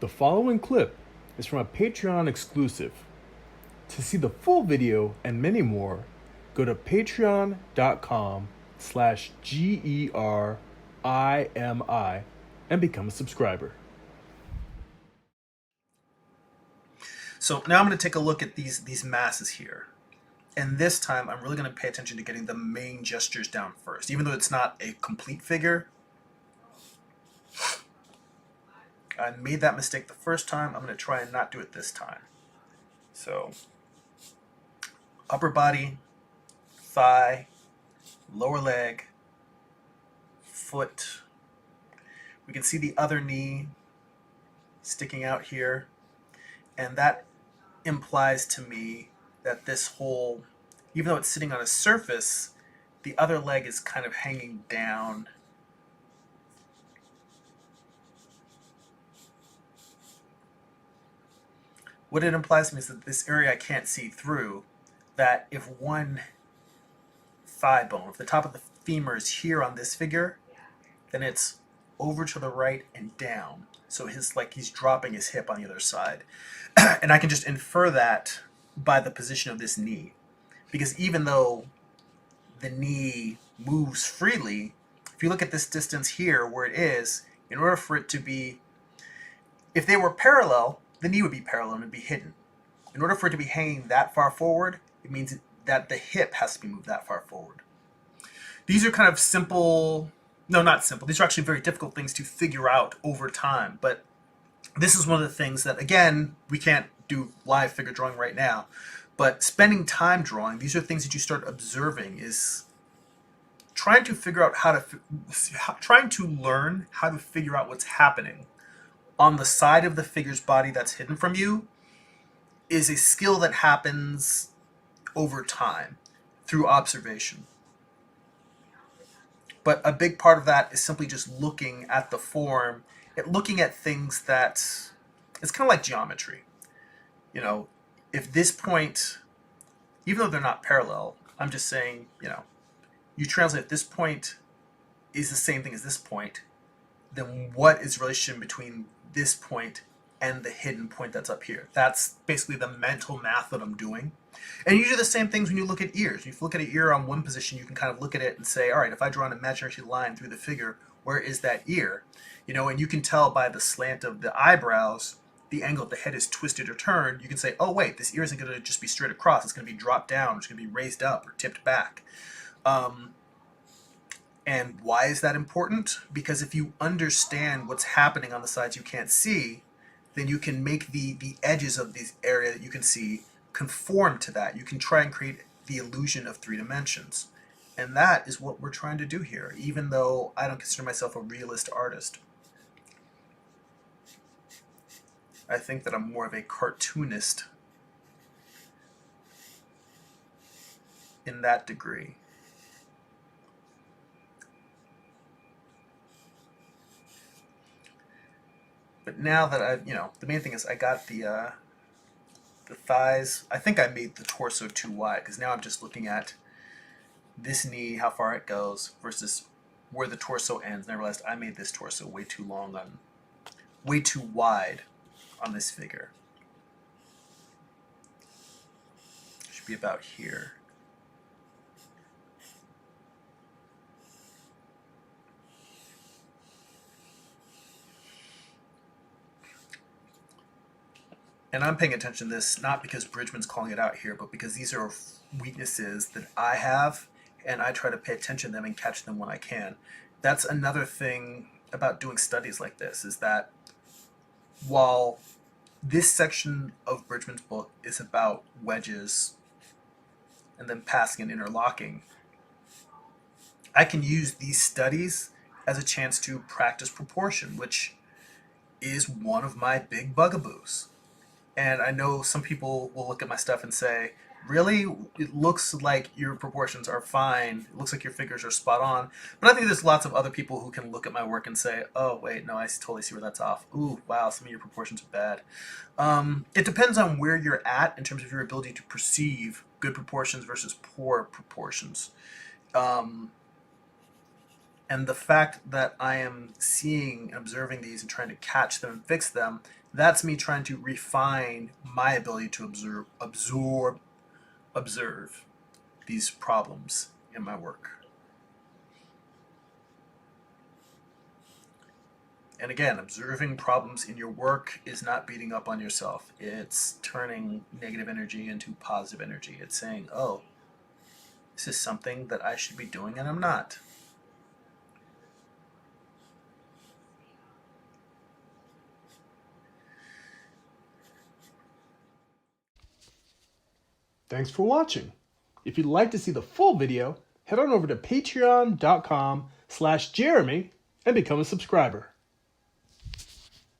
The following clip is from a Patreon exclusive. To see the full video and many more, go to patreon.com/GERIMI and become a subscriber. So now I'm going to take a look at these masses here. And this time I'm really going to pay attention to getting the main gestures down first. Even though it's not a complete figure, I made that mistake the first time. I'm going to try and not do it this time. So upper body, thigh, lower leg, foot. We can see the other knee sticking out here. And that implies to me that this whole, even though it's sitting on a surface, the other leg is kind of hanging down. What it implies to me is that this area I can't see through, that if one thigh bone, if the top of the femur is here on this figure, then it's over to the right and down. So he's dropping his hip on the other side. And I can just infer that by the position of this knee. Because even though the knee moves freely, if you look at this distance here where it is, in order for it to be, if they were parallel, the knee would be parallel and be hidden. In order for it to be hanging that far forward, it means that the hip has to be moved that far forward. These are kind of simple, no, not simple. These are actually very difficult things to figure out over time. But this is one of the things that, again, we can't do live figure drawing right now. But spending time drawing, these are things that you start observing, is trying to figure out trying to learn how to figure out what's happening on the side of the figure's body that's hidden from you is a skill that happens over time through observation. But a big part of that is simply just looking at the form, looking at things that, it's kind of like geometry. You know, if this point, even though they're not parallel, I'm just saying, you translate this point is the same thing as this point, then what is the relationship between this point and the hidden point that's up here? That's basically the mental math that I'm doing. And you do the same things when you look at ears. If you look at an ear on one position, you can kind of look at it and say, all right, if I draw an imaginary line through the figure, where is that ear? And you can tell by the slant of the eyebrows, the angle of the head is twisted or turned. You can say, oh wait, this ear isn't going to just be straight across. It's going to be dropped down. It's going to be raised up or tipped back. And why is that important? Because if you understand what's happening on the sides you can't see, then you can make the edges of this area that you can see conform to that. You can try and create the illusion of 3 dimensions. And that is what we're trying to do here, even though I don't consider myself a realist artist. I think that I'm more of a cartoonist in that degree. But now that I've, the main thing is I got the thighs. I think I made the torso too wide, because now I'm just looking at this knee, how far it goes, versus where the torso ends. And I realized I made this torso way too wide on this figure. It should be about here. And I'm paying attention to this not because Bridgman's calling it out here, but because these are weaknesses that I have, and I try to pay attention to them and catch them when I can. That's another thing about doing studies like this, is that while this section of Bridgman's book is about wedges and then passing and interlocking, I can use these studies as a chance to practice proportion, which is one of my big bugaboos. And I know some people will look at my stuff and say, really? It looks like your proportions are fine. It looks like your figures are spot on. But I think there's lots of other people who can look at my work and say, oh, wait, no, I totally see where that's off. Ooh, wow, some of your proportions are bad. It depends on where you're at in terms of your ability to perceive good proportions versus poor proportions. And And the fact that I am seeing and observing these and trying to catch them and fix them, that's me trying to refine my ability to observe these problems in my work. And again, observing problems in your work is not beating up on yourself. It's turning negative energy into positive energy. It's saying, oh, this is something that I should be doing and I'm not. Thanks for watching. If you'd like to see the full video, head on over to patreon.com/Jeremy and become a subscriber.